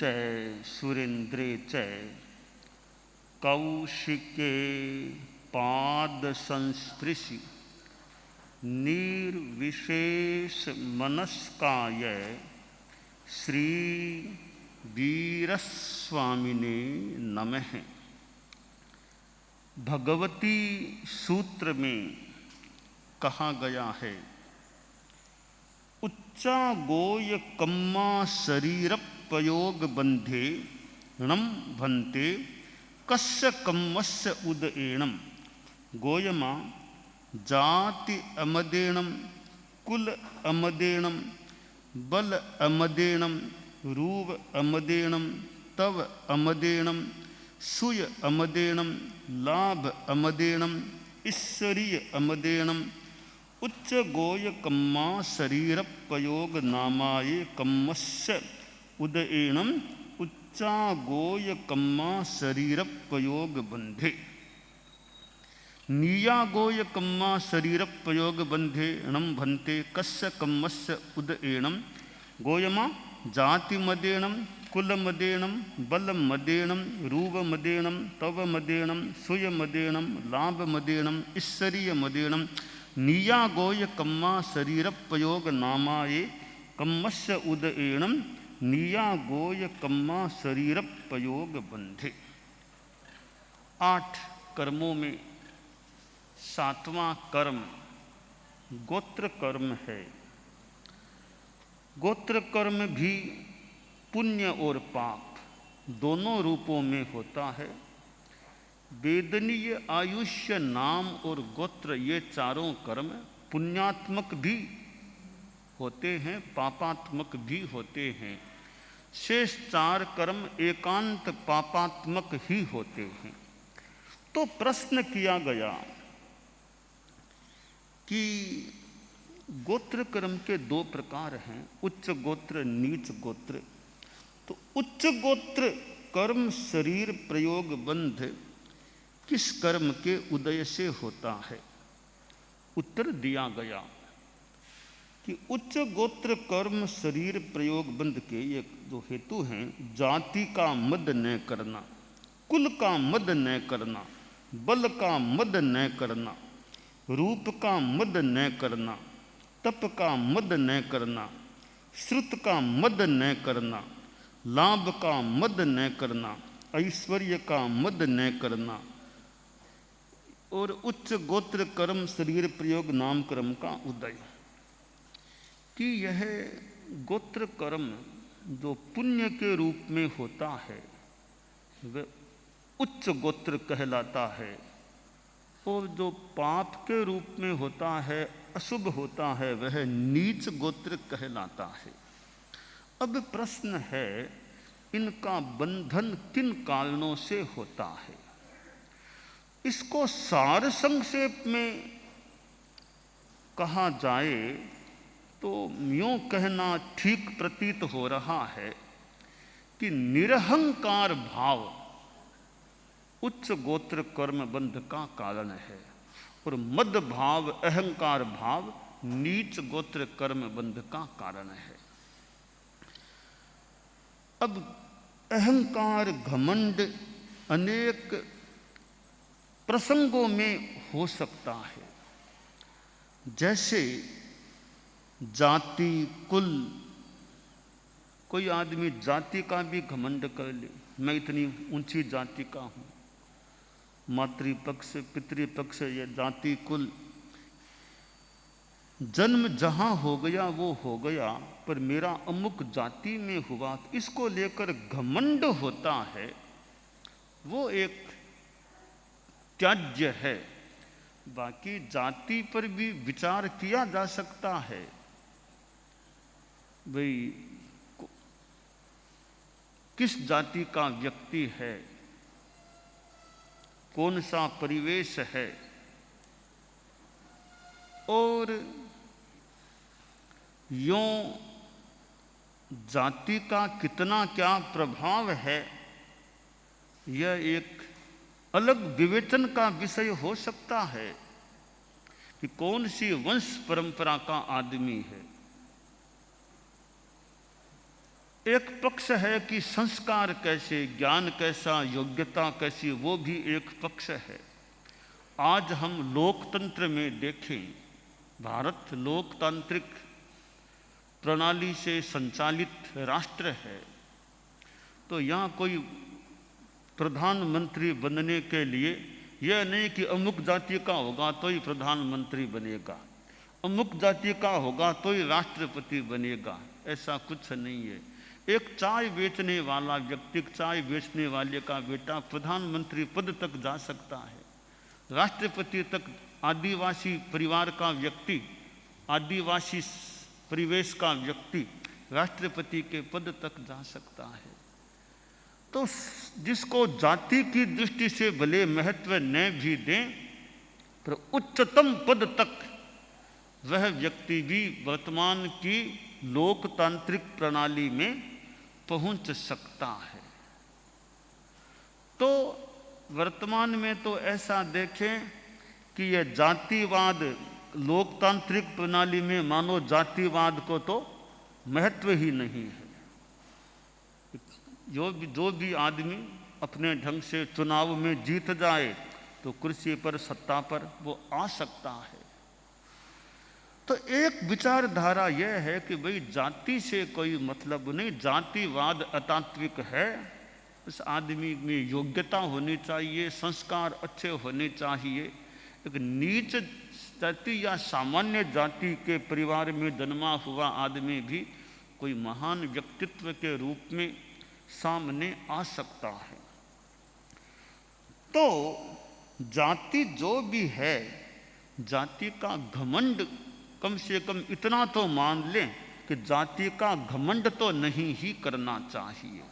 च सुरेन्द्रे च कौशिके पाद संस्पृशि निर्विशेष मनस्काय श्री वीरस्वामिने नमः। भगवती सूत्र में कहा गया है, उच्चा गोय कम्मा शरीर पयोग बंधे णम भन्ते कस्य कम्मस्य उदएणम। गोयमा जाति अमदेणम कुल अमदेणम बल अमदेणम रूप अमदेणम तव अमदेणम सुय अमदेणम लाभ अमदेणम ईश्वरीय अमदेणम उच्च गोय कम्मा शरीर पयोग नामाये कम्मस्य उदएणम उच्चा गोय कम्मा शरीर पयोग बंधे। नीया गोय कम्मा शरीर पयोग बंधे णम भन्ते कस्य कम्मस्य उदएणम। गोयमा जाति मदेणम कुल मदेणम बल मदेणम रूप मदेणम तव मदेणम सुय मदेणम लाभ मदेणम ईश्वरीय मदेणम नीया गोय कम्मा शरीर पयोग नामाये कम्मस्य उदएणम नीया गोय कम्मा शरीर पयोग बंधे। 8 कर्मों में 7वां कर्म गोत्र कर्म है। गोत्र कर्म भी पुण्य और पाप दोनों रूपों में होता है। वेदनीय, आयुष्य, नाम और गोत्र ये चारों कर्म पुण्यात्मक भी होते हैं, पापात्मक भी होते हैं। शेष 4 कर्म एकांत पापात्मक ही होते हैं। तो प्रश्न किया गया कि गोत्र कर्म के 2 प्रकार हैं, उच्च गोत्र, नीच गोत्र। तो उच्च गोत्र कर्म शरीर प्रयोग बंध किस कर्म के उदय से होता है? उत्तर दिया गया कि उच्च गोत्र कर्म शरीर प्रयोग बंध के ये 2 हेतु हैं। जाति का मद न करना, कुल का मद न करना, बल का मद न करना, रूप का मद न करना, तप का मद न करना, श्रुत का मद न करना, लाभ का मद न करना, ऐश्वर्य का मद न करना और उच्च गोत्र कर्म शरीर प्रयोग नाम कर्म का उदय। कि यह गोत्र कर्म जो पुण्य के रूप में होता है वह उच्च गोत्र कहलाता है, और जो पाप के रूप में होता है, अशुभ होता है, वह नीच गोत्र कहलाता है। अब प्रश्न है, इनका बंधन किन कारणों से होता है? इसको सार संक्षेप में कहा जाए तो यूं कहना ठीक प्रतीत हो रहा है कि निरहंकार भाव उच्च गोत्र कर्म बंध का कारण है और मद भाव, अहंकार भाव नीच गोत्र कर्म बंध का कारण है। अब अहंकार, घमंड अनेक प्रसंगों में हो सकता है। जैसे जाति, कुल, कोई आदमी जाति का भी घमंड कर ले, मैं इतनी ऊंची जाति का हूं, मातृपक्ष पितृपक्ष या जाति कुल, जन्म जहां हो गया वो हो गया, पर मेरा अमुक जाति में हुआ, इसको लेकर घमंड होता है, वो एक त्याज्य है। बाकी जाति पर भी विचार किया जा सकता है, भाई किस जाति का व्यक्ति है, कौन सा परिवेश है, और यों जाति का कितना क्या प्रभाव है, यह एक अलग विवेचन का विषय हो सकता है कि कौन सी वंश परंपरा का आदमी है। एक पक्ष है कि संस्कार कैसे, ज्ञान कैसा, योग्यता कैसी, वो भी एक पक्ष है। आज हम लोकतंत्र में देखें, भारत लोकतांत्रिक प्रणाली से संचालित राष्ट्र है, तो यहाँ कोई प्रधानमंत्री बनने के लिए यह नहीं कि अमुक जाति का होगा तो ही प्रधानमंत्री बनेगा, अमुक जाति का होगा तो ही राष्ट्रपति बनेगा, ऐसा कुछ नहीं है। एक चाय बेचने वाला व्यक्ति, चाय बेचने वाले का बेटा प्रधानमंत्री पद तक जा सकता है, राष्ट्रपति तक आदिवासी परिवार का व्यक्ति, आदिवासी परिवेश का व्यक्ति राष्ट्रपति के पद तक जा सकता है। तो जिसको जाति की दृष्टि से भले महत्व न भी दें, पर उच्चतम पद तक वह व्यक्ति भी वर्तमान की लोकतांत्रिक प्रणाली में पहुंच सकता है। तो वर्तमान में तो ऐसा देखें कि यह जातिवाद, लोकतांत्रिक प्रणाली में मानो जातिवाद को तो महत्व ही नहीं है। जो भी आदमी अपने ढंग से चुनाव में जीत जाए तो कुर्सी पर, सत्ता पर वो आ सकता है। तो एक विचारधारा यह है कि भाई जाति से कोई मतलब नहीं, जातिवाद अतात्विक है, उस आदमी में योग्यता होनी चाहिए, संस्कार अच्छे होने चाहिए। एक नीच जाति या सामान्य जाति के परिवार में जन्मा हुआ आदमी भी कोई महान व्यक्तित्व के रूप में सामने आ सकता है। तो जाति जो भी है, जाति का घमंड कम से कम इतना तो मान लें कि जाति का घमंड तो नहीं ही करना चाहिए।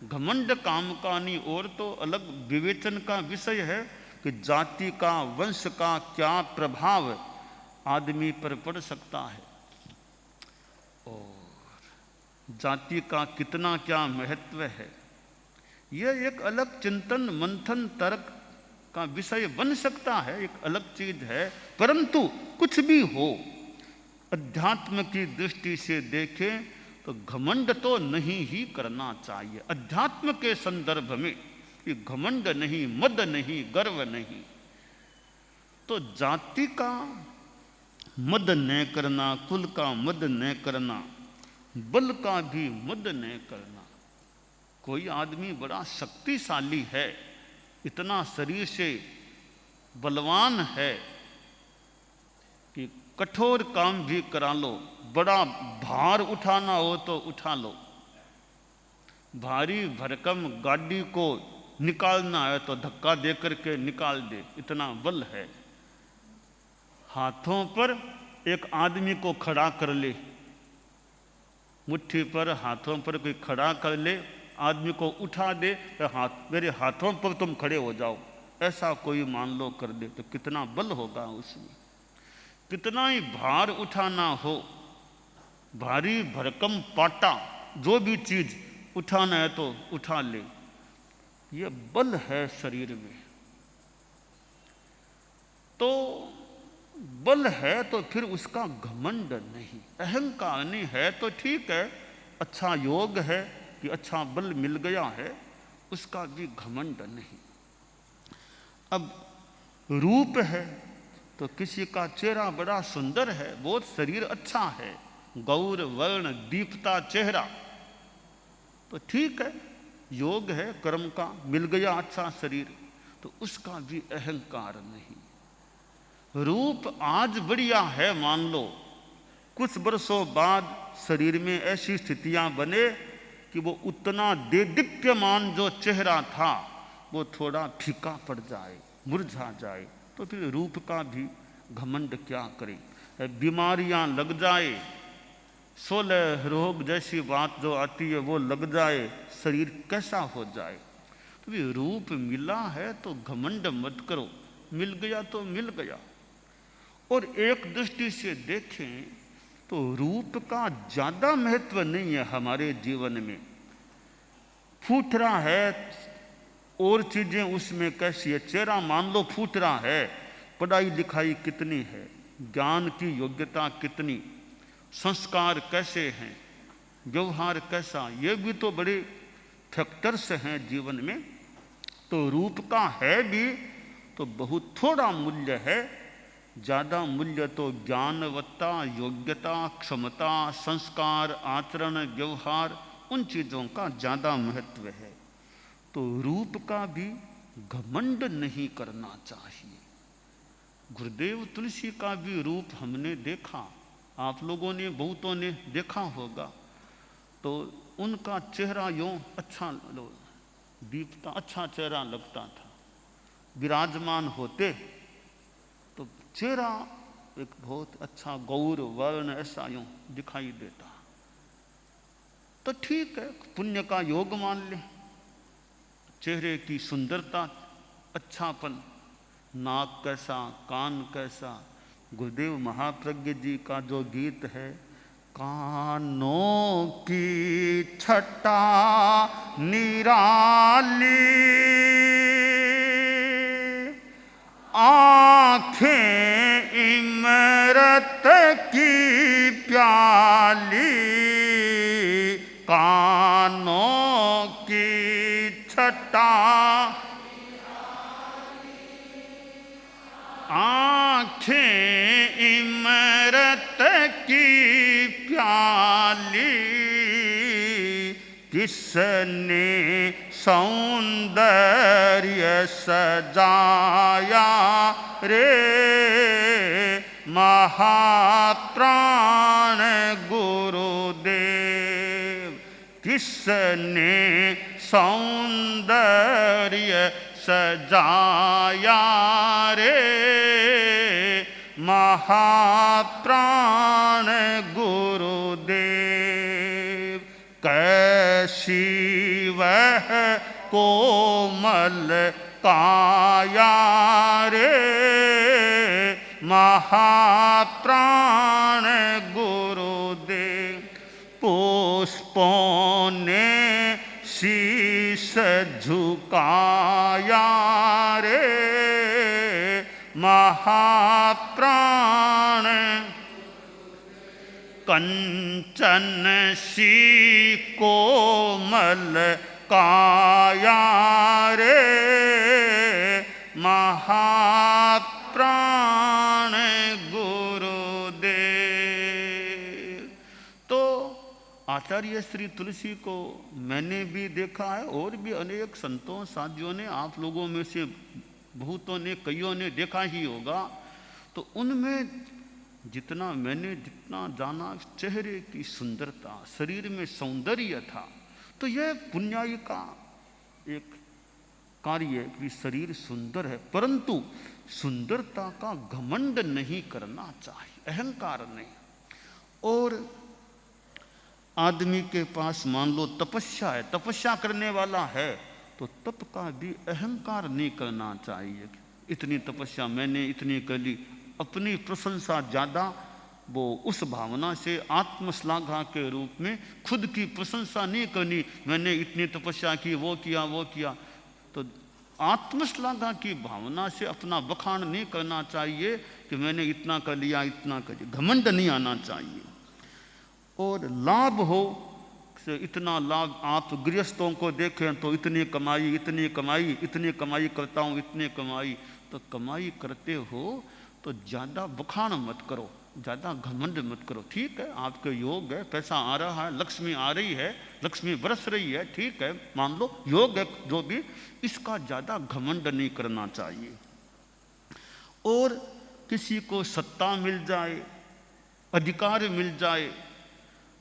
घमंड काम का नहीं, और तो अलग विवेचन का विषय है कि जाति का, वंश का क्या प्रभाव आदमी पर पड़ सकता है और जाति का कितना क्या महत्व है। यह एक अलग चिंतन, मंथन, तर्क का विषय बन सकता है, एक अलग चीज है। परंतु कुछ भी हो, अध्यात्म की दृष्टि से देखें तो घमंड तो नहीं ही करना चाहिए। अध्यात्म के संदर्भ में ये घमंड नहीं, मद नहीं, गर्व नहीं। तो जाति का मद न करना, कुल का मद न करना, बल का भी मद न करना। कोई आदमी बड़ा शक्तिशाली है, इतना शरीर से बलवान है कि कठोर काम भी करा लो, बड़ा भार उठाना हो तो उठा लो, भारी भरकम गाड़ी को निकालना है तो धक्का दे करके निकाल दे, इतना बल है। हाथों पर एक आदमी को खड़ा कर ले, मुट्ठी पर, हाथों पर कोई खड़ा कर ले, आदमी को उठा दे, हाथ मेरे हाथों पर तुम खड़े हो जाओ, ऐसा कोई मान लो कर दे तो कितना बल होगा उसमें। कितना ही भार उठाना हो, भारी भरकम पाटा, जो भी चीज उठाना है तो उठा ले, यह बल है शरीर में। तो बल है तो फिर उसका घमंड नहीं, अहंकार नहीं है तो ठीक है, अच्छा योग है कि अच्छा बल मिल गया है, उसका भी घमंड नहीं। अब रूप है तो किसी का चेहरा बड़ा सुंदर है, बहुत शरीर अच्छा है, गौर वर्ण दीप्ता चेहरा, तो ठीक है, योग है, कर्म का मिल गया अच्छा शरीर, तो उसका भी अहंकार नहीं। रूप आज बढ़िया है, मान लो कुछ वर्षों बाद शरीर में ऐसी स्थितियां बने कि वो उतना देदीप्यमान जो चेहरा था वो थोड़ा फीका पड़ जाए, मुरझा जाए, तो फिर रूप का भी घमंड क्या करें। बीमारियां लग जाए, 16 रोग जैसी बात जो आती है वो लग जाए, शरीर कैसा हो जाए, तो भी रूप मिला है तो घमंड मत करो, मिल गया तो मिल गया। और एक दृष्टि से देखें तो रूप का ज्यादा महत्व नहीं है हमारे जीवन में। फूट रहा है और चीजें उसमें कैसी है, चेहरा मान लो फूट रहा है, पढ़ाई लिखाई कितनी है, ज्ञान की योग्यता कितनी, संस्कार कैसे हैं, व्यवहार कैसा, ये भी तो बड़े फैक्टर्स हैं जीवन में। तो रूप का है भी तो बहुत थोड़ा मूल्य है, ज़्यादा मूल्य तो ज्ञानवत्ता, योग्यता, क्षमता, संस्कार, आचरण, व्यवहार, उन चीज़ों का ज़्यादा महत्व है। तो रूप का भी घमंड नहीं करना चाहिए। गुरुदेव तुलसी का भी रूप हमने देखा, आप लोगों ने, बहुतों ने देखा होगा। तो उनका चेहरा यूँ अच्छा दीपता, अच्छा चेहरा लगता था। विराजमान होते तो चेहरा एक बहुत अच्छा गौर वर्ण ऐसा यूँ दिखाई देता। तो ठीक है, पुण्य का योग मान ले। चेहरे की सुंदरता, अच्छापन, नाक कैसा, कान कैसा। गुरुदेव महाप्रज्ञ जी का जो गीत है, कानों की छटा निराली, आँखें इमरत की प्याली, कानों की छटा, आँखें इमरत की प्याली, किसने सौंदर्य सजाया रे, महाप्राण गुरुदेव। किसने सौंदर्य सजाया रे, महाप्राण गुरुदेव। कैसी वह कोमल काया रे, महाप्राण गुरुदेव। पुष्पों ने शीश झुकाया रे, महाप्राण। कंचन सी कोमल काया रे, महाप्राण गुरुदेव। तो आचार्य श्री तुलसी को मैंने भी देखा है, और भी अनेक संतों साधियों ने, आप लोगों में से बहुतों ने, कईयों ने देखा ही होगा। तो उनमें जितना जाना, चेहरे की सुंदरता, शरीर में सौंदर्य था। तो यह पुण्याई का एक कार्य कि शरीर सुंदर है, परंतु सुंदरता का घमंड नहीं करना चाहिए, अहंकार नहीं। और आदमी के पास मान लो तपस्या है, तपस्या करने वाला है, तो तप का भी अहंकार नहीं करना चाहिए। इतनी तपस्या मैंने इतनी कर ली, अपनी प्रशंसा ज़्यादा, वो उस भावना से आत्मश्लाघा के रूप में खुद की प्रशंसा नहीं करनी, मैंने इतनी तपस्या की, वो किया वो किया। तो आत्मश्लाघा की भावना से अपना बखान नहीं करना चाहिए कि मैंने इतना कर लिया, इतना कर लिया, घमंड नहीं आना चाहिए। और लाभ हो से इतना लाभ, आप गृहस्थों को देखें तो इतनी कमाई, इतनी कमाई, इतनी कमाई करता हूँ, इतनी कमाई। तो कमाई करते हो तो ज़्यादा बखान मत करो, ज़्यादा घमंड मत करो। ठीक है, आपके योग है, पैसा आ रहा है, लक्ष्मी आ रही है, लक्ष्मी बरस रही है, ठीक है, मान लो योग है जो भी, इसका ज़्यादा घमंड नहीं करना चाहिए। और किसी को सत्ता मिल जाए, अधिकार मिल जाए,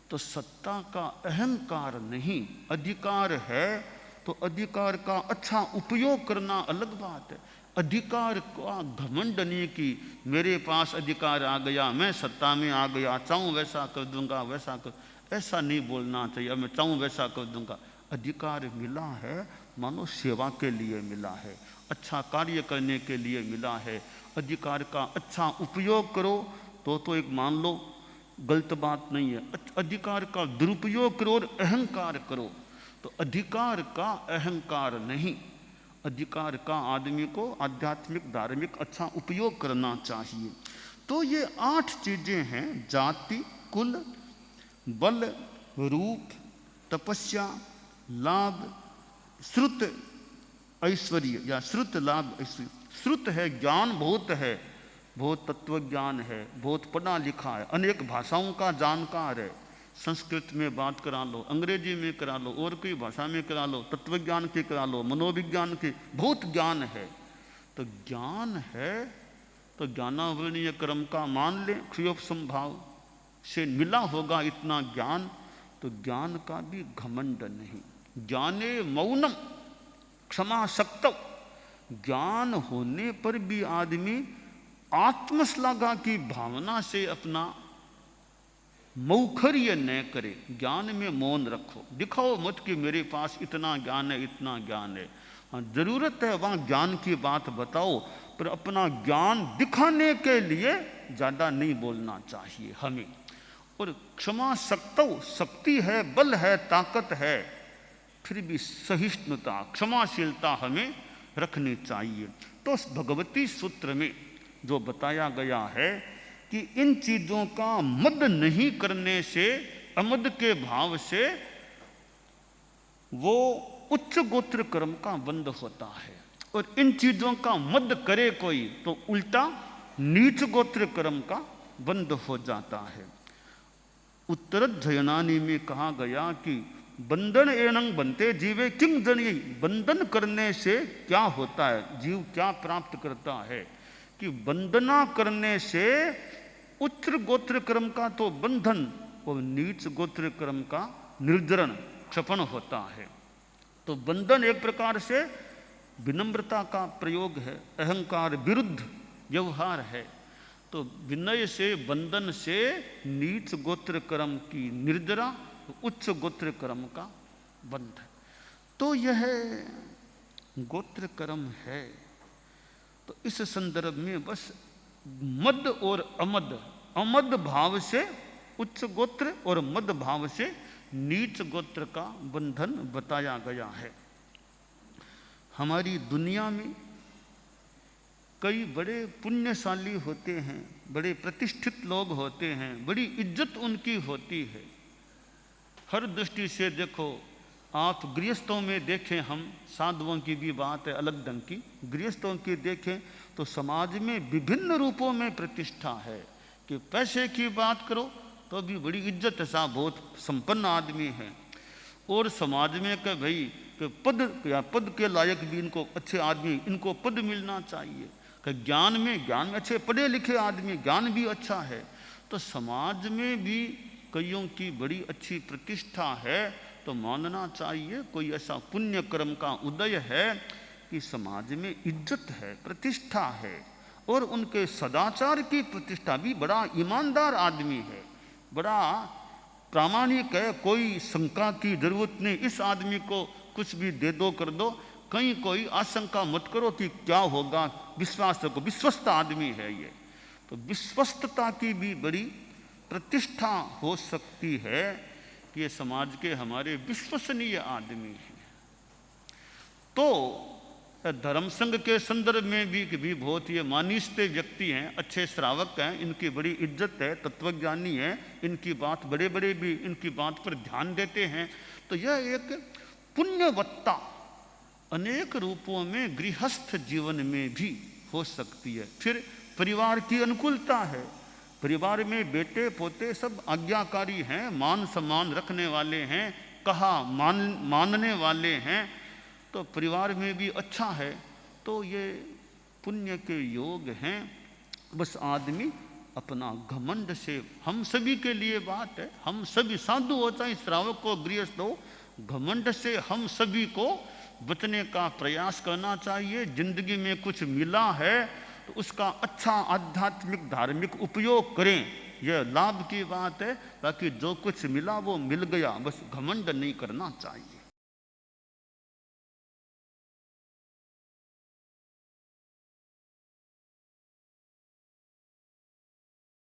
तो सत्ता का अहंकार नहीं, अधिकार है तो अधिकार का अच्छा उपयोग करना अलग बात है। अधिकार का घमंड नहीं कि मेरे पास अधिकार आ गया, मैं सत्ता में आ गया, चाहूँ वैसा कर दूंगा, वैसा कर, ऐसा नहीं बोलना चाहिए, मैं चाहूँ वैसा कर दूंगा। अधिकार मिला है मानो सेवा के लिए मिला है, अच्छा कार्य करने के लिए मिला है। अधिकार का अच्छा उपयोग करो तो एक मान लो गलत बात नहीं है। अधिकार का दुरुपयोग करो और अहंकार करो तो अधिकार का अहंकार नहीं, अधिकार का आदमी को आध्यात्मिक धार्मिक अच्छा उपयोग करना चाहिए। तो ये 8 चीजें हैं, जाति, कुल, बल, रूप, तपस्या, लाभ, श्रुत ऐश्वर्य या श्रुत लाभ ऐश्वर्य। श्रुत है ज्ञान, बहुत है, बहुत तत्व ज्ञान है, बहुत पढ़ा लिखा है, अनेक भाषाओं का जानकार है, संस्कृत में बात करा लो, अंग्रेजी में करा लो, और कोई भाषा में करा लो, तत्व ज्ञान की करा लो, मनोविज्ञान की, बहुत ज्ञान है। तो ज्ञान है तो ज्ञानावरणीय कर्म का मान ले, क्षयोप संभाव से मिला होगा इतना ज्ञान, तो ज्ञान का भी घमंड नहीं। ज्ञाने मौनम क्षमा शक्तव, ज्ञान होने पर भी आदमी आत्मश्लाघा की भावना से अपना मौखर्य न करे। ज्ञान में मौन रखो, दिखाओ मत कि मेरे पास इतना ज्ञान है, इतना ज्ञान है। हाँ, जरूरत है वहाँ ज्ञान की बात बताओ, पर अपना ज्ञान दिखाने के लिए ज़्यादा नहीं बोलना चाहिए हमें। और क्षमा शक्तव, शक्ति है, बल है, ताकत है, फिर भी सहिष्णुता, क्षमाशीलता हमें रखनी चाहिए। तो उस भगवती सूत्र में जो बताया गया है कि इन चीज़ों का मद नहीं करने से, अमद के भाव से वो उच्च गोत्र कर्म का बंध होता है, और इन चीज़ों का मद करे कोई तो उल्टा नीच गोत्र कर्म का बंध हो जाता है। उत्तरध्ययनानि में कहा गया कि बंधन एनंग बनते जीवे किंग जनी, बंधन करने से क्या होता है, जीव क्या प्राप्त करता है, कि वंदना करने से उच्च गोत्र कर्म का तो बंधन और नीच गोत्र कर्म का निर्जरण, क्षपण होता है। तो बंधन एक प्रकार से विनम्रता का प्रयोग है, अहंकार विरुद्ध व्यवहार है। तो विनय से, बंधन से नीच गोत्र कर्म की निर्जरा, उच्च गोत्र कर्म का बंध। तो यह गोत्र कर्म है। तो इस संदर्भ में बस मद और अमद, अमद भाव से उच्च गोत्र और मद भाव से नीच गोत्र का बंधन बताया गया है। हमारी दुनिया में कई बड़े पुण्यशाली होते हैं, बड़े प्रतिष्ठित लोग होते हैं, बड़ी इज्जत उनकी होती है। हर दृष्टि से देखो, आप गृहस्थों में देखें, हम साधुओं की भी बात है अलग ढंग की, गृहस्थों की देखें तो समाज में विभिन्न रूपों में प्रतिष्ठा है। कि पैसे की बात करो तो भी बड़ी इज्जत है, साहब बहुत संपन्न आदमी है। और समाज में कि भाई कि पद या पद के लायक भी इनको अच्छे आदमी, इनको पद मिलना चाहिए। कि ज्ञान में अच्छे पढ़े लिखे आदमी, ज्ञान भी अच्छा है। तो समाज में भी कईयों की बड़ी अच्छी प्रतिष्ठा है, तो मानना चाहिए कोई ऐसा पुण्य कर्म का उदय है कि समाज में इज्जत है, प्रतिष्ठा है, और उनके सदाचार की प्रतिष्ठा भी, बड़ा ईमानदार आदमी है, बड़ा प्रामाणिक है, कोई शंका की जरूरत नहीं, इस आदमी को कुछ भी दे दो कर दो, कहीं कोई आशंका मत करो कि क्या होगा, विश्वास रखो, विश्वस्त आदमी है ये। तो विश्वस्तता की भी बड़ी प्रतिष्ठा हो सकती है कि ये समाज के हमारे विश्वसनीय आदमी हैं। तो धर्म संघ के संदर्भ में भी बहुत ये मानिष्ठ व्यक्ति हैं, अच्छे श्रावक हैं, इनकी बड़ी इज्जत है, तत्वज्ञानी है, इनकी बात बड़े बड़े भी इनकी बात पर ध्यान देते हैं। तो यह एक पुण्यवत्ता अनेक रूपों में गृहस्थ जीवन में भी हो सकती है। फिर परिवार की अनुकूलता है, परिवार में बेटे पोते सब आज्ञाकारी हैं, मान सम्मान रखने वाले हैं, कहा मानने वाले हैं, तो परिवार में भी अच्छा है। तो ये पुण्य के योग हैं। बस आदमी अपना घमंड से, हम सभी के लिए बात है, हम सभी साधु हो चाहे श्रावक हो गृहस्थ हो, घमंड से हम सभी को बचने का प्रयास करना चाहिए। जिंदगी में कुछ मिला है तो उसका अच्छा आध्यात्मिक धार्मिक उपयोग करें, यह लाभ की बात है। बाकी जो कुछ मिला वो मिल गया, बस घमंड नहीं करना चाहिए।